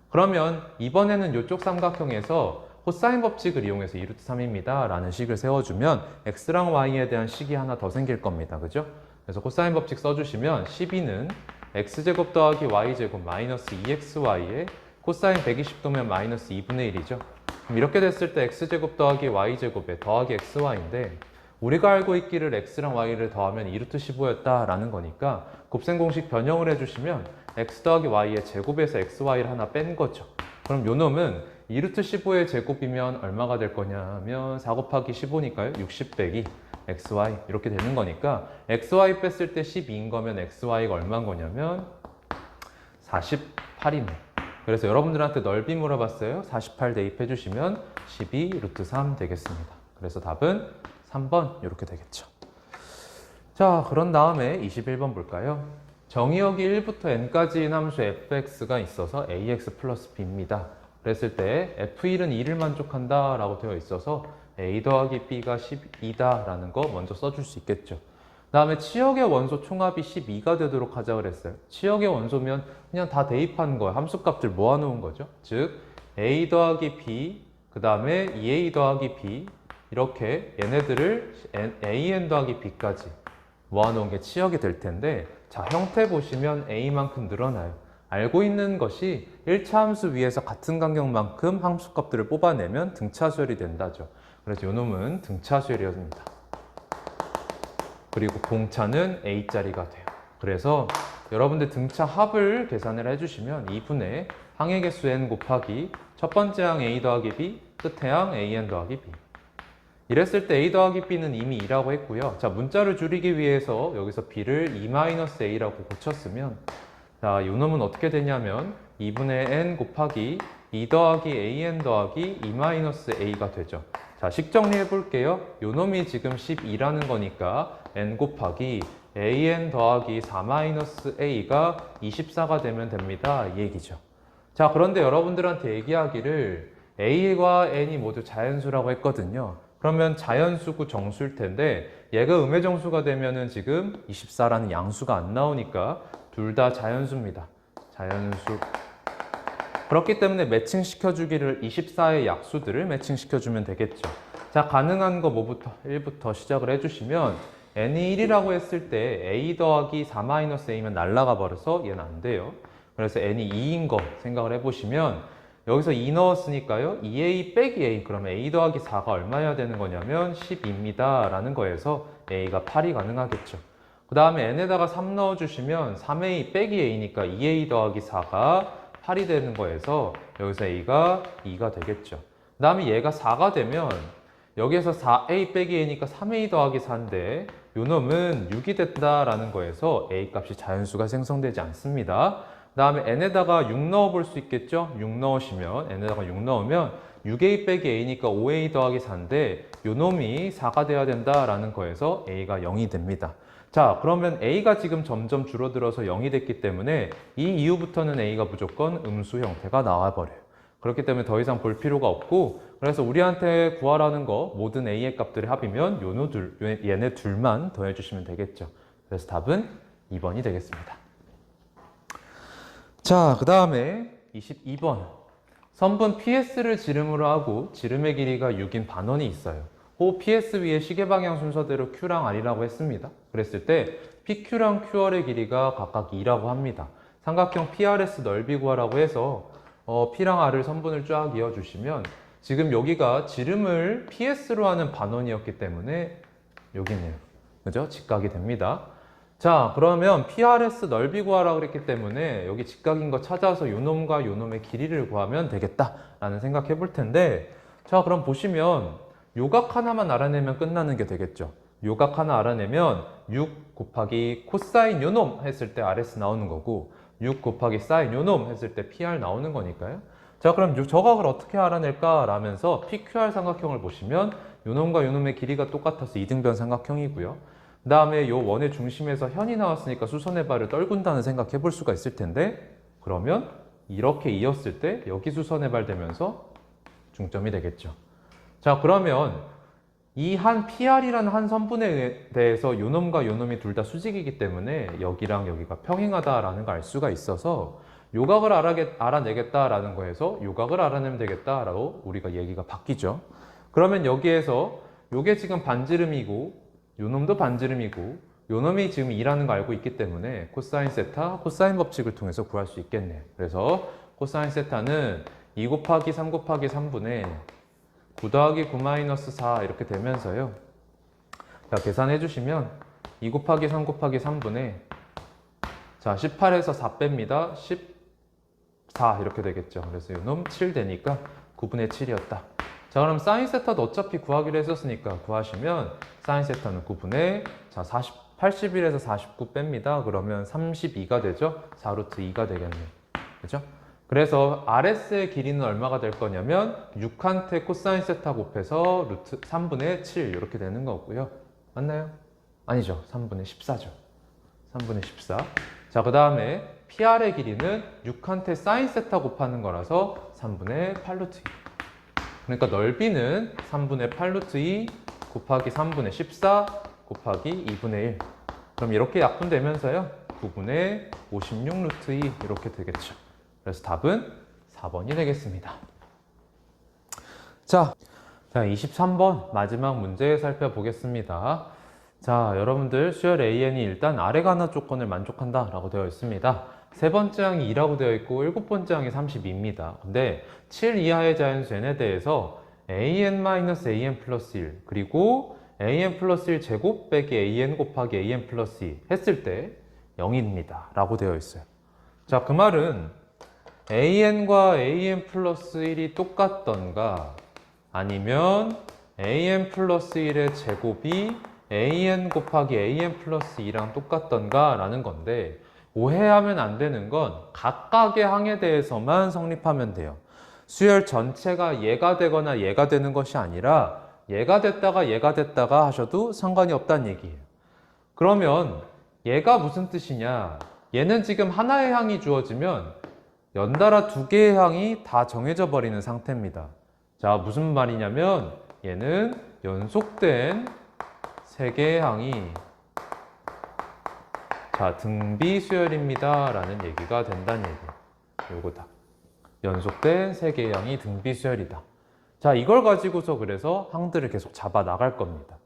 그러면 이번에는 이쪽 삼각형에서 코사인 법칙을 이용해서 2루트 3입니다 라는 식을 세워주면 X랑 Y에 대한 식이 하나 더 생길 겁니다. 그죠? 그래서 코사인 법칙 써주시면 12는 X제곱 더하기 Y제곱 마이너스 2XY에 코사인 120도면 마이너스 2분의 1이죠. 그럼 이렇게 됐을 때 X제곱 더하기 Y제곱에 더하기 XY인데 우리가 알고 있기를 X랑 Y를 더하면 2루트 15였다 라는 거니까 곱셈 공식 변형을 해주시면 X 더하기 Y의 제곱에서 XY를 하나 뺀 거죠. 그럼 요 놈은 2루트 15의 제곱이면 얼마가 될 거냐면 4 곱하기 15니까요. 60 빼기 xy 이렇게 되는 거니까 xy 뺐을 때 12인 거면 xy가 얼마인 거냐면 48이네. 그래서 여러분들한테 넓이 물어봤어요. 48 대입해 주시면 12 루트 3 되겠습니다. 그래서 답은 3번 이렇게 되겠죠. 자, 그런 다음에 21번 볼까요? 정의역이 1부터 n까지인 함수 fx가 있어서 ax 플러스 b입니다. 그랬을 때 f1은 2를 만족한다 라고 되어 있어서 a 더하기 b가 12다 라는 거 먼저 써줄 수 있겠죠. 그 다음에 치역의 원소 총합이 12가 되도록 하자 그랬어요. 치역의 원소면 그냥 다 대입한 거예요. 함수값들 모아놓은 거죠. 즉 a 더하기 b, 그 다음에 2a 더하기 b 이렇게 얘네들을 an 더하기 b까지 모아놓은 게 치역이 될 텐데, 자, 형태 보시면 a만큼 늘어나요. 알고 있는 것이 1차 함수 위에서 같은 간격만큼 함수값들을 뽑아내면 등차수열이 된다죠. 그래서 요 놈은 등차수열이었습니다. 그리고 공차는 a짜리가 돼요. 그래서 여러분들 등차 합을 계산을 해주시면 2분의 항의 개수 n 곱하기 첫 번째 항 a 더하기 b, 끝에 항 an 더하기 b. 이랬을 때 a 더하기 b는 이미 2라고 했고요. 자, 문자를 줄이기 위해서 여기서 b를 2-a라고 고쳤으면, 자, 요 놈은 어떻게 되냐면 2분의 n 곱하기 2 더하기 an 더하기 2-a가 되죠. 자, 식 정리해 볼게요. 요 놈이 지금 12라는 거니까 n 곱하기 an 더하기 4-a가 24가 되면 됩니다. 이 얘기죠. 자, 그런데 여러분들한테 얘기하기를 a와 n이 모두 자연수라고 했거든요. 그러면 자연수고 정수일 텐데 얘가 음의 정수가 되면은 지금 24라는 양수가 안 나오니까 둘 다 자연수입니다. 자연수. 그렇기 때문에 매칭시켜주기를 24의 약수들을 매칭시켜주면 되겠죠. 자, 가능한 거 뭐부터? 1부터 시작을 해주시면 n이 1이라고 했을 때 a 더하기 4-a면 날라가 버려서 얘는 안 돼요. 그래서 n이 2인 거 생각을 해보시면 여기서 2 넣었으니까요. 2a 빼기 a, 그러면 a 더하기 4가 얼마여야 되는 거냐면 10입니다. 라는 거에서 a가 8이 가능하겠죠. 그 다음에 n에다가 3 넣어주시면 3a 빼기 a니까 2a 더하기 4가 8이 되는 거에서 여기서 a가 2가 되겠죠. 그 다음에 얘가 4가 되면 여기에서 4a 빼기 a니까 3a 더하기 4인데 요 놈은 6이 됐다라는 거에서 a 값이 자연수가 생성되지 않습니다. 그 다음에 n에다가 6 넣어 볼 수 있겠죠? 6 넣으시면 n에다가 6 넣으면 6a 빼기 a니까 5a 더하기 4인데 요 놈이 4가 돼야 된다라는 거에서 a가 0이 됩니다. 자, 그러면 a가 지금 점점 줄어들어서 0이 됐기 때문에 이 이후부터는 a가 무조건 음수 형태가 나와버려요. 그렇기 때문에 더 이상 볼 필요가 없고, 그래서 우리한테 구하라는 거 모든 a의 값들의 합이면 얘네 둘만 더해주시면 되겠죠. 그래서 답은 2번이 되겠습니다. 자, 그 다음에 22번. 선분 PS를 지름으로 하고 지름의 길이가 6인 반원이 있어요. 호 PS 위에 시계방향 순서대로 Q랑 R이라고 했습니다. 그랬을 때 PQ랑 QR의 길이가 각각 2라고 합니다. 삼각형 PRS 넓이 구하라고 해서 P랑 R을 선분을 쫙 이어주시면 지금 여기가 지름을 PS로 하는 반원이었기 때문에 여기네요. 그죠? 직각이 됩니다. 자, 그러면 PRS 넓이 구하라고 그랬기 때문에 여기 직각인 거 찾아서 요놈과 요놈의 길이를 구하면 되겠다라는 생각해 볼 텐데, 자, 그럼 보시면 요각 하나만 알아내면 끝나는 게 되겠죠. 요각 하나 알아내면 6 곱하기 코사인 요놈 했을 때 RS 나오는 거고 6 곱하기 사인 요놈 했을 때 PR 나오는 거니까요. 자, 그럼 저각을 어떻게 알아낼까 라면서 PQR 삼각형을 보시면 요놈과 요놈의 길이가 똑같아서 이등변 삼각형이고요. 그 다음에 요 원의 중심에서 현이 나왔으니까 수선의 발을 떨군다는 생각해 볼 수가 있을 텐데, 그러면 이렇게 이었을 때 여기 수선의 발 되면서 중점이 되겠죠. 자, 그러면 이 한 PR이라는 한 선분에 대해서 요놈과 요놈이 둘 다 수직이기 때문에 여기랑 여기가 평행하다라는 걸 알 수가 있어서 요각을 알아내겠다라는 거에서 요각을 알아내면 되겠다라고 우리가 얘기가 바뀌죠. 그러면 여기에서 요게 지금 반지름이고 요놈도 반지름이고 요놈이 지금 2라는 거 알고 있기 때문에 코사인 세타, 코사인 법칙을 통해서 구할 수 있겠네요. 그래서 코사인 세타는 2 곱하기 3 곱하기 3분의 9 더하기 9 마이너스 4 이렇게 되면서요. 자, 계산해 주시면 2 곱하기 3 곱하기 3분의, 자, 18에서 4 뺍니다. 14 이렇게 되겠죠. 그래서 요놈 7 되니까 9분의 7이었다. 자, 그럼 사인 세타도 어차피 구하기로 했었으니까 구하시면 사인 세타는 9분의, 자, 81에서 49 뺍니다. 그러면 32가 되죠? 4루트 2가 되겠네요. 그죠? 그래서 RS의 길이는 얼마가 될 거냐면 6한테 코사인 세타 곱해서 루트 3분의 7 이렇게 되는 거고요. 맞나요? 아니죠. 3분의 14죠. 3분의 14. 자, 그 다음에 PR의 길이는 6한테 사인 세타 곱하는 거라서 3분의 8루트 2. 그러니까 넓이는 3분의 8루트 2 곱하기 3분의 14 곱하기 2분의 1. 그럼 이렇게 약분되면서요. 9분의 56루트 2 이렇게 되겠죠. 그래서 답은 4번이 되겠습니다. 자, 23번 마지막 문제 살펴보겠습니다. 자, 여러분들 수열 AN이 일단 아래가 하나 조건을 만족한다 라고 되어 있습니다. 세 번째 항이 2라고 되어 있고 일곱 번째 항이 32입니다. 근데 7 이하의 자연수 n에 대해서 an-an 플러스 1 그리고 an 플러스 1 제곱 빼기 an 곱하기 an 플러스 2 했을 때 0입니다 라고 되어 있어요. 자, 그 말은 an과 an 플러스 1이 똑같던가 아니면 an 플러스 1의 제곱이 an 곱하기 an 플러스 2랑 똑같던가 라는 건데 오해하면 안 되는 건 각각의 항에 대해서만 성립하면 돼요. 수열 전체가 얘가 되거나 얘가 되는 것이 아니라 얘가 됐다가 하셔도 상관이 없다는 얘기예요. 그러면 얘가 무슨 뜻이냐? 얘는 지금 하나의 항이 주어지면 연달아 두 개의 항이 다 정해져 버리는 상태입니다. 자, 무슨 말이냐면 얘는 연속된 세 개의 항이 자, 등비 수열입니다 라는 얘기가 된다는 얘기예요. 요거다. 연속된 세 개의 항이 등비 수열이다. 자, 이걸 가지고서 그래서 항들을 계속 잡아 나갈 겁니다.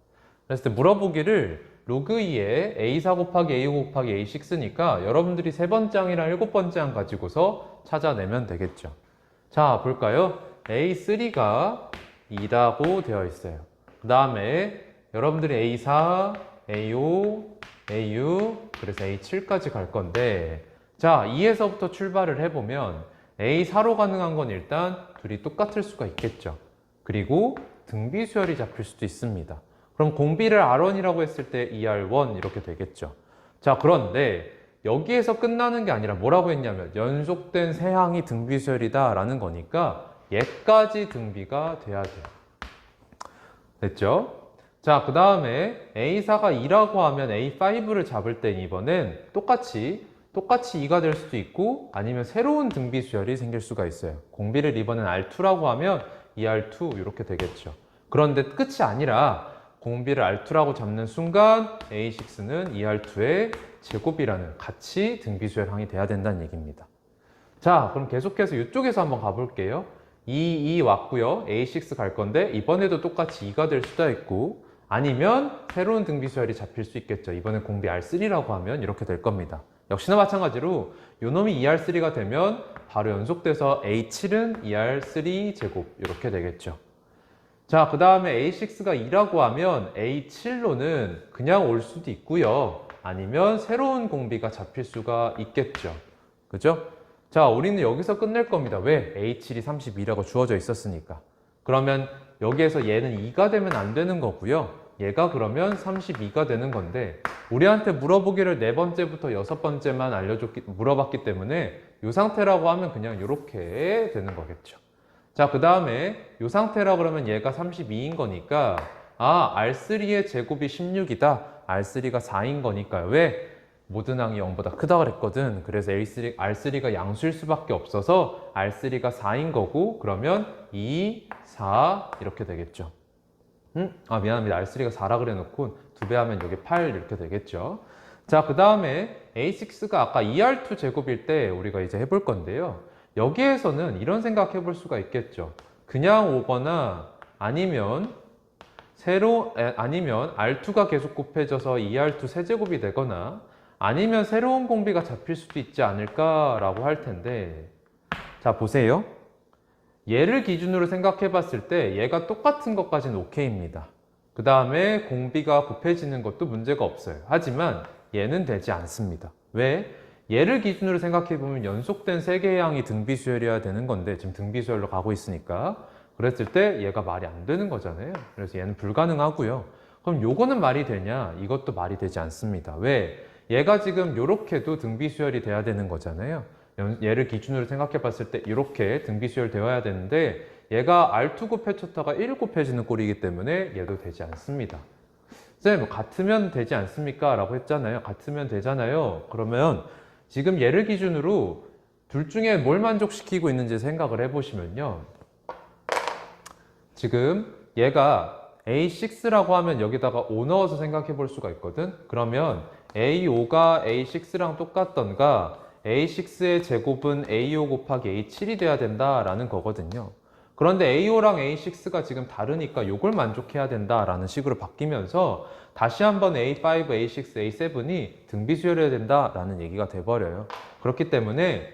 그랬을 때 물어보기를 로그 2에 A4 곱하기 A5 곱하기 A6니까 여러분들이 세 번째 항이랑 일곱 번째 항 가지고서 찾아내면 되겠죠. 자, 볼까요? A3가 2라고 되어 있어요. 그 다음에 여러분들이 A4, A5, A6, 그래서 A7까지 갈 건데 자, 2에서부터 출발을 해보면 A4로 가능한 건 일단 둘이 똑같을 수가 있겠죠. 그리고 등비 수열이 잡힐 수도 있습니다. 그럼 공비를 R1이라고 했을 때 ER1 이렇게 되겠죠. 자, 그런데 여기에서 끝나는 게 아니라 뭐라고 했냐면 연속된 세 항이 등비 수열이다 라는 거니까 얘까지 등비가 돼야 돼요. 됐죠? 자, 그 다음에 A4가 2라고 하면 A5를 잡을 땐 이번엔 똑같이 2가 될 수도 있고 아니면 새로운 등비 수열이 생길 수가 있어요. 공비를 이번엔 R2라고 하면 ER2 이렇게 되겠죠. 그런데 끝이 아니라 공비를 R2라고 잡는 순간 A6는 ER2의 제곱이라는 같이 등비 수열항이 돼야 된다는 얘기입니다. 자, 그럼 계속해서 이쪽에서 한번 가볼게요. 2 왔고요. A6 갈 건데 이번에도 똑같이 2가 될 수도 있고 아니면 새로운 등비 수열이 잡힐 수 있겠죠. 이번엔 공비 R3라고 하면 이렇게 될 겁니다. 역시나 마찬가지로 요놈이 ER3가 되면 바로 연속돼서 A7은 ER3 제곱 이렇게 되겠죠. 자, 그 다음에 A6가 2라고 하면 A7로는 그냥 올 수도 있고요. 아니면 새로운 공비가 잡힐 수가 있겠죠. 그죠? 자, 우리는 여기서 끝낼 겁니다. 왜? A7이 32라고 주어져 있었으니까. 그러면 여기에서 얘는 2가 되면 안 되는 거고요. 얘가 그러면 32가 되는 건데 우리한테 물어보기를 네 번째부터 여섯 번째만 물어봤기 때문에 이 상태라고 하면 그냥 이렇게 되는 거겠죠. 자, 그 다음에 이 상태라 그러면 얘가 32인 거니까 R3의 제곱이 16이다. R3가 4인 거니까요. 왜? 모든 항이 0보다 크다 그랬거든. 그래서 R3가 양수일 수밖에 없어서 R3가 4인 거고 그러면 2, 4 이렇게 되겠죠. 미안합니다. R3가 4라 그래 놓고 2배 하면 여기 8 이렇게 되겠죠. 자, 그 다음에 A6가 아까 ER2 제곱일 때 우리가 이제 해볼 건데요. 여기에서는 이런 생각 해볼 수가 있겠죠. 그냥 오거나 아니면 R2가 계속 곱해져서 ER2 세제곱이 되거나 아니면 새로운 공비가 잡힐 수도 있지 않을까라고 할 텐데 자, 보세요. 얘를 기준으로 생각해 봤을 때 얘가 똑같은 것까지는 오케이입니다. 그 다음에 공비가 곱해지는 것도 문제가 없어요. 하지만 얘는 되지 않습니다. 왜? 얘를 기준으로 생각해 보면 연속된 세 개의 항이 등비수열이어야 되는 건데 지금 등비수열로 가고 있으니까 그랬을 때 얘가 말이 안 되는 거잖아요. 그래서 얘는 불가능하고요. 그럼 요거는 말이 되냐? 이것도 말이 되지 않습니다. 왜? 얘가 지금 요렇게도 등비수열이 돼야 되는 거잖아요. 얘를 기준으로 생각해 봤을 때 이렇게 등비수열 되어야 되는데 얘가 R2 곱해쳤다가 1 곱해지는 꼴이기 때문에 얘도 되지 않습니다. 쌤, 같으면 되지 않습니까? 라고 했잖아요. 같으면 되잖아요. 그러면 지금 얘를 기준으로 둘 중에 뭘 만족시키고 있는지 생각을 해보시면요. 지금 얘가 A6라고 하면 여기다가 5 넣어서 생각해 볼 수가 있거든. 그러면 A5가 A6랑 똑같던가 A6의 제곱은 A5 곱하기 A7이 돼야 된다라는 거거든요. 그런데 A5랑 A6가 지금 다르니까 이걸 만족해야 된다라는 식으로 바뀌면서 다시 한번 A5, A6, A7이 등비수열해야 된다라는 얘기가 돼버려요. 그렇기 때문에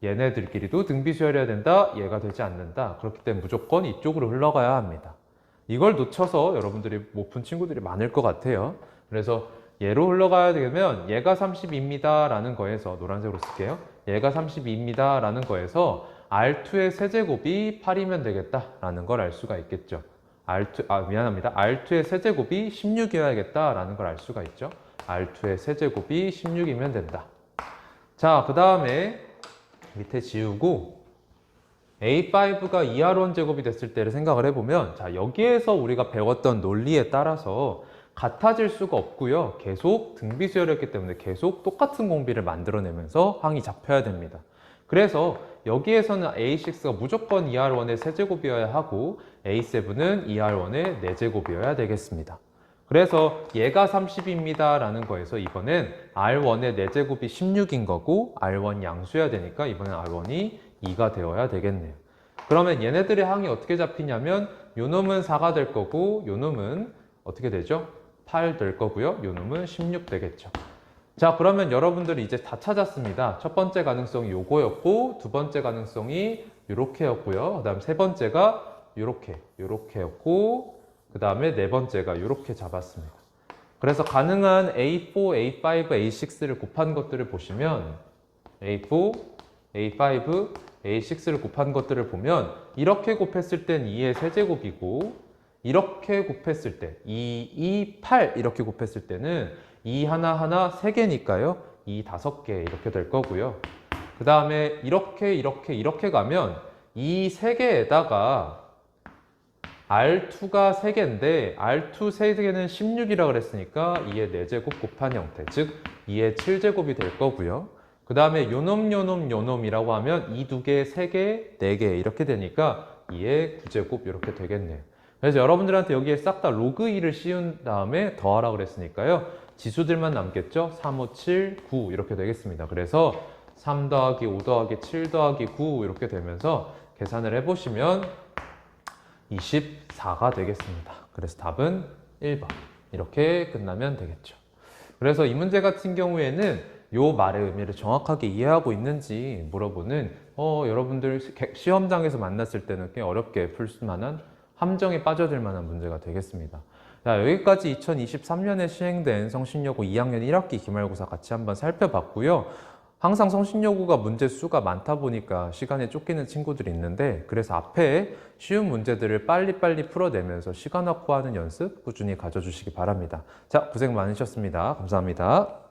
얘네들끼리도 등비수열해야 된다, 얘가 되지 않는다. 그렇기 때문에 무조건 이쪽으로 흘러가야 합니다. 이걸 놓쳐서 여러분들이 못 푼 친구들이 많을 것 같아요. 그래서 얘로 흘러가야 되면 얘가 32입니다 라는 거에서 노란색으로 쓸게요. 얘가 32입니다 라는 거에서 R2의 세제곱이 8이면 되겠다 라는 걸 알 수가 있겠죠. R2의 세제곱이 16이어야겠다 라는 걸 알 수가 있죠. R2의 세제곱이 16이면 된다. 자, 그 다음에 밑에 지우고 A5가 2R1 제곱이 됐을 때를 생각을 해보면 자, 여기에서 우리가 배웠던 논리에 따라서 같아질 수가 없고요. 계속 등비수열이었기 때문에 계속 똑같은 공비를 만들어내면서 항이 잡혀야 됩니다. 그래서 여기에서는 A6가 무조건 2R1의 세제곱이어야 하고 A7은 2R1의 4제곱이어야 되겠습니다. 그래서 얘가 30입니다 라는 거에서 이번엔 R1의 4제곱이 16인 거고 R1 양수여야 되니까 이번엔 R1이 2가 되어야 되겠네요. 그러면 얘네들의 항이 어떻게 잡히냐면 요 놈은 4가 될 거고 요 놈은 어떻게 되죠? 8 될 거고요. 요 놈은 16 되겠죠. 자, 그러면 여러분들이 이제 다 찾았습니다. 첫 번째 가능성이 요거였고 두 번째 가능성이 요렇게였고요. 그 다음 세 번째가 요렇게였고 그 다음에 네 번째가 요렇게 잡았습니다. 그래서 가능한 A4, A5, A6를 곱한 것들을 보시면 A4, A5, A6를 곱한 것들을 보면 이렇게 곱했을 땐 2의 세제곱이고 이렇게 곱했을 때 2, 2, 8 이렇게 곱했을 때는 2 하나하나 3개니까요. 2, 5개 이렇게 될 거고요. 그 다음에 이렇게 가면 이 3개에다가 R2가 3개인데 R2 3개는 16이라고 그랬으니까 2의 4제곱 곱한 형태, 즉 2의 7제곱이 될 거고요. 그 다음에 요놈이라고 하면 이 2개, 3개, 4개 이렇게 되니까 2의 9제곱 이렇게 되겠네요. 그래서 여러분들한테 여기에 싹 다 로그 2를 씌운 다음에 더하라 그랬으니까요. 지수들만 남겠죠? 3, 5, 7, 9 이렇게 되겠습니다. 그래서 3 더하기 5 더하기 7 더하기 9 이렇게 되면서 계산을 해보시면 24가 되겠습니다. 그래서 답은 1번 이렇게 끝나면 되겠죠. 그래서 이 문제 같은 경우에는 요 말의 의미를 정확하게 이해하고 있는지 물어보는 여러분들 시험장에서 만났을 때는 꽤 어렵게 풀 만한 함정에 빠져들 만한 문제가 되겠습니다. 자, 여기까지 2023년에 시행된 성신여고 2학년 1학기 기말고사 같이 한번 살펴봤고요. 항상 성신여고가 문제 수가 많다 보니까 시간에 쫓기는 친구들이 있는데 그래서 앞에 쉬운 문제들을 빨리빨리 풀어내면서 시간 확보하는 연습 꾸준히 가져주시기 바랍니다. 자, 고생 많으셨습니다. 감사합니다.